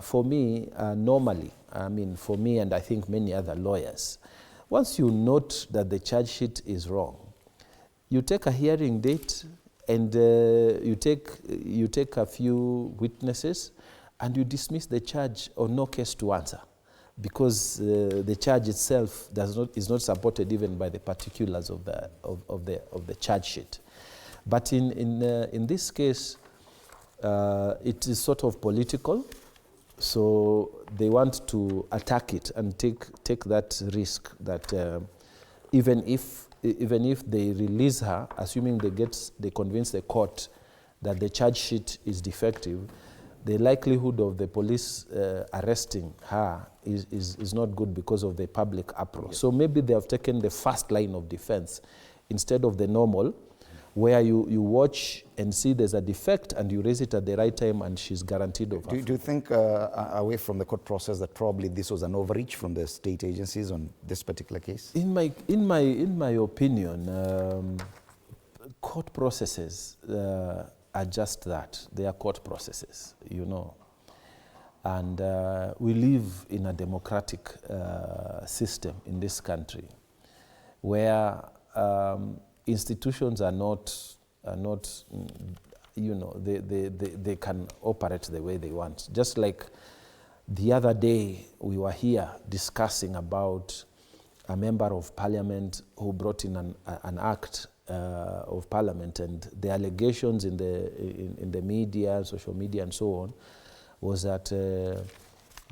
for me, normally, I mean, for me and I think many other lawyers, once you note that the charge sheet is wrong, you take a hearing date and you take a few witnesses and you dismiss the charge on no case to answer, because the charge itself is not supported even by the particulars of the charge sheet. But in this case, it is sort of political, so they want to attack it and take that risk that even if they release her, assuming they convince the court that the charge sheet is defective, the likelihood of the police arresting her is not good because of the public uproar. Yes. So maybe they have taken the first line of defense instead of the normal, where you watch and see there's a defect and you raise it at the right time and she's guaranteed of her. Do you think, away from the court process, that probably this was an overreach from the state agencies on this particular case? In my opinion, court processes are just that. They are court processes, you know. And we live in a democratic system in this country where institutions are not, you know, they can operate the way they want. Just like the other day, we were here discussing about a member of parliament who brought in an act of parliament, and the allegations in the media, social media, and so on, was that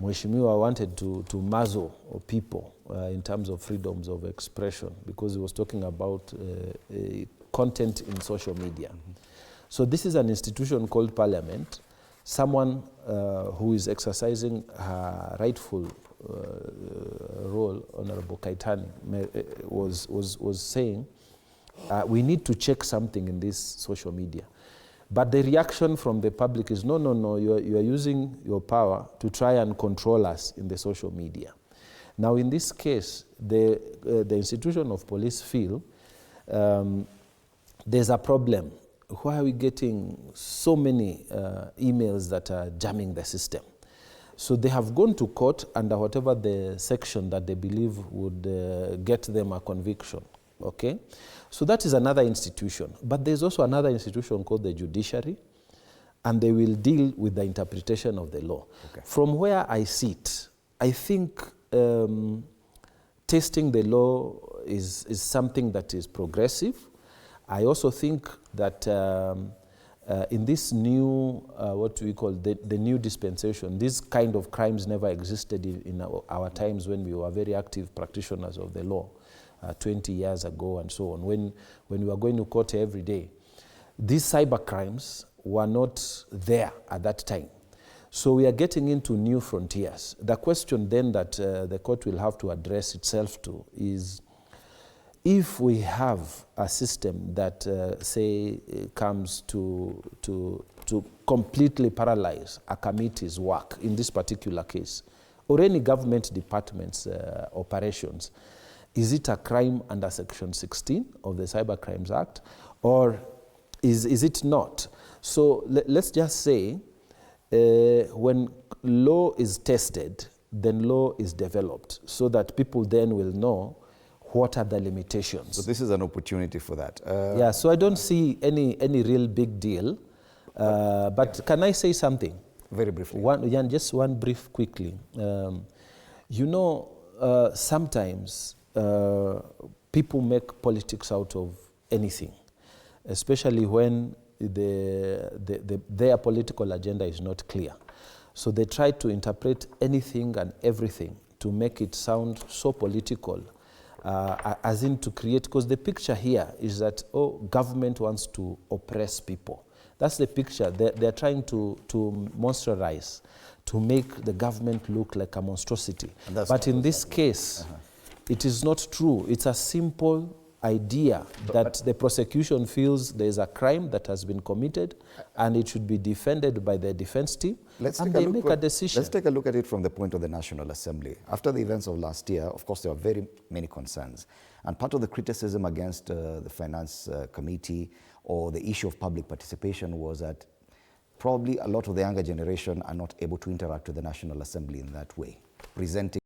Mheshimiwa wanted to muzzle people in terms of freedoms of expression, because he was talking about content in social media. Mm-hmm. So this is an institution called Parliament. Someone who is exercising her rightful role, Honorable Kaitani, was saying, we need to check something in this social media. But the reaction from the public is, no, you are using your power to try and control us in the social media. Now, in this case, the institution of police feel there's a problem. Why are we getting so many emails that are jamming the system? So they have gone to court under whatever the section that they believe would get them a conviction, okay? So that is another institution. But there's also another institution called the judiciary, and they will deal with the interpretation of the law. Okay. From where I sit, I think testing the law is something that is progressive. I also think that in this new, what we call the new dispensation, this kind of crimes never existed in our times when we were very active practitioners of the law, 20 years ago and so on, when we were going to court every day. These cyber crimes were not there at that time. So we are getting into new frontiers. The question then that the court will have to address itself to is, if we have a system that, say, comes to completely paralyze a committee's work, in this particular case, or any government department's operations, is it a crime under Section 16 of the Cyber Crimes Act, or is it not? So let's just say, when law is tested, then law is developed, so that people then will know what are the limitations. So this is an opportunity for that. Yeah, so I don't see any real big deal. But yeah. Can I say something? Very briefly. Just one brief quickly. You know, sometimes people make politics out of anything, especially when their political agenda is not clear. So they try to interpret anything and everything to make it sound so political, as in to create, because the picture here is that, oh, government wants to oppress people. That's the picture. They're trying to monstralize, to make the government look like a monstrosity. But in this case, it is not true. It's a simple idea that the prosecution feels there is a crime that has been committed and it should be defended by the defense team, and they make a decision. Let's take a look at it from the point of the National Assembly. After the events of last year, of course, there were very many concerns. And part of the criticism against the Finance Committee or the issue of public participation was that probably a lot of the younger generation are not able to interact with the National Assembly in that way, presenting